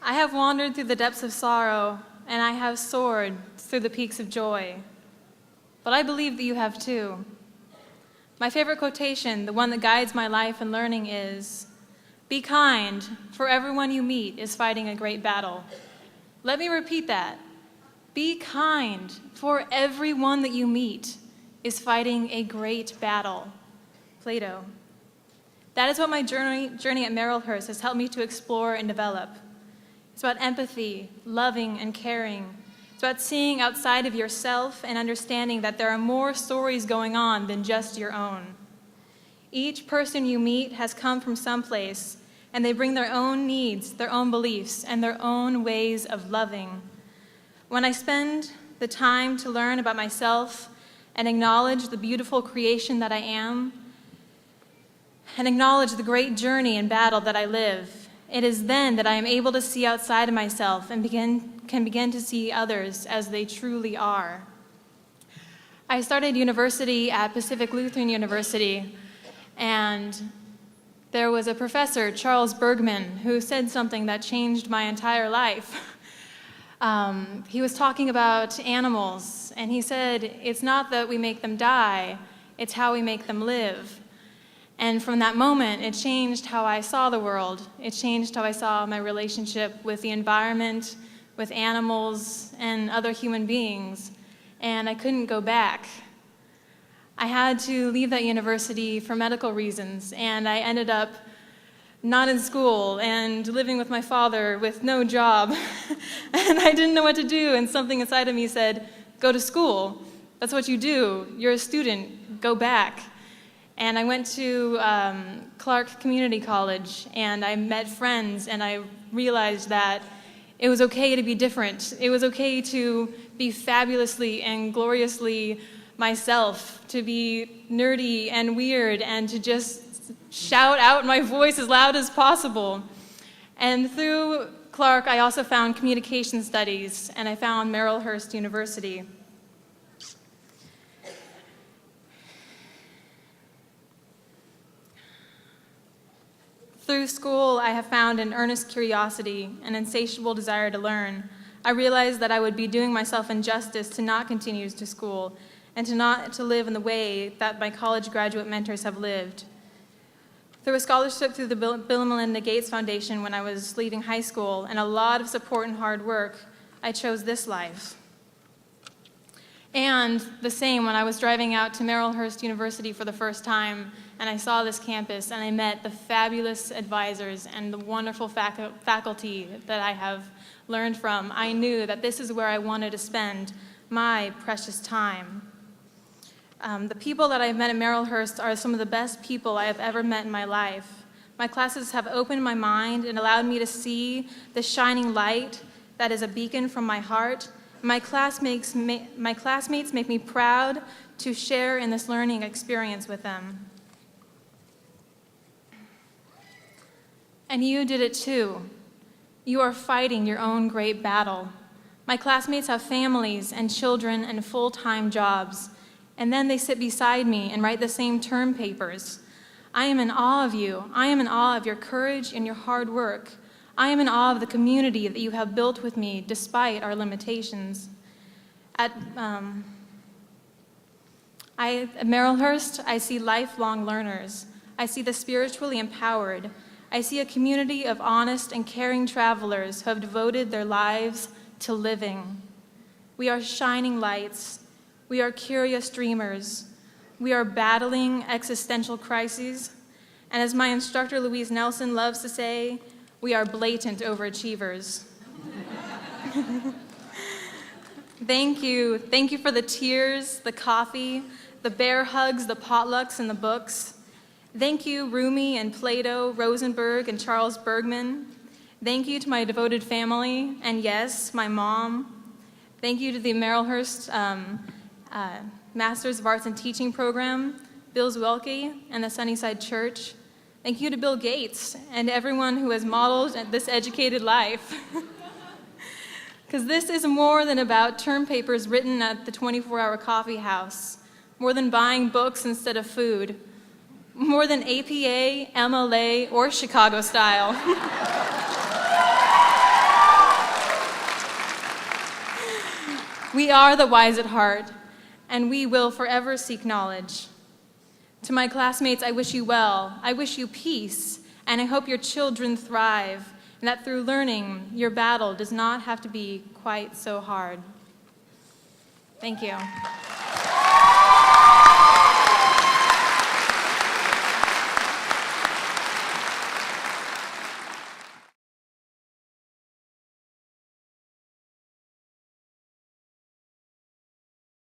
I have wandered through the depths of sorrow, and I have soared through the peaks of joy. But I believe that you have too. My favorite quotation, the one that guides my life and learning, is, "Be kind, for everyone you meet is fighting a great battle." Let me repeat that. Be kind, for everyone that you meet is fighting a great battle. Plato. That is what my journey at Merrillhurst has helped me to explore and develop. It's about empathy, loving, and caring. It's about seeing outside of yourself and understanding that there are more stories going on than just your own. Each person you meet has come from someplace, and they bring their own needs, their own beliefs, and their own ways of loving. When I spend the time to learn about myself and acknowledge the beautiful creation that I am, and acknowledge the great journey and battle that I live, it is then that I am able to see outside of myself and can begin to see others as they truly are. I started university at Pacific Lutheran University, and there was a professor, Charles Bergman, who said something that changed my entire life. He was talking about animals, and he said, "It's not that we make them die, it's how we make them live." And from that moment, it changed how I saw the world. It changed how I saw my relationship with the environment, with animals, and other human beings. And I couldn't go back. I had to leave that university for medical reasons, and I ended up not in school and living with my father with no job. And I didn't know what to do, and something inside of me said, "Go to school. That's what you do. You're a student. Go back." And I went to Clark Community College, and I met friends, and I realized that it was okay to be different. It was okay to be fabulously and gloriously myself, to be nerdy and weird, and to just shout out my voice as loud as possible. And through Clark, I also found communication studies, and I found Merrillhurst University. Through school, I have found an earnest curiosity, an insatiable desire to learn. I realized that I would be doing myself injustice to not continue to school and to live in the way that my college graduate mentors have lived. Through a scholarship through the Bill and Melinda Gates Foundation when I was leaving high school and a lot of support and hard work, I chose this life. And the same when I was driving out to Merrillhurst University for the first time, and I saw this campus, and I met the fabulous advisors and the wonderful faculty that I have learned from. I knew that this is where I wanted to spend my precious time. The people that I've met at Merrillhurst are some of the best people I have ever met in my life. My classes have opened my mind and allowed me to see the shining light that is a beacon from my heart. My classmates make me proud to share in this learning experience with them. And you did it too. You are fighting your own great battle. My classmates have families and children and full-time jobs, and then they sit beside me and write the same term papers. I am in awe of you. I am in awe of your courage and your hard work. I am in awe of the community that you have built with me despite our limitations. At Merrillhurst, I see lifelong learners. I see the spiritually empowered. I see a community of honest and caring travelers who have devoted their lives to living. We are shining lights. We are curious dreamers. We are battling existential crises. And as my instructor, Louise Nelson, loves to say, we are blatant overachievers. Thank you. Thank you for the tears, the coffee, the bear hugs, the potlucks, and the books. Thank you, Rumi and Plato, Rosenberg and Charles Bergman. Thank you to my devoted family, and yes, my mom. Thank you to the Merrillhurst Masters of Arts and Teaching program, Bill Zwelke, and the Sunnyside Church. Thank you to Bill Gates and everyone who has modeled this educated life. Because this is more than about term papers written at the 24-hour coffee house, more than buying books instead of food, more than APA, MLA, or Chicago style. We are the wise at heart, and we will forever seek knowledge. To my classmates, I wish you well. I wish you peace, and I hope your children thrive, and that through learning, your battle does not have to be quite so hard. Thank you.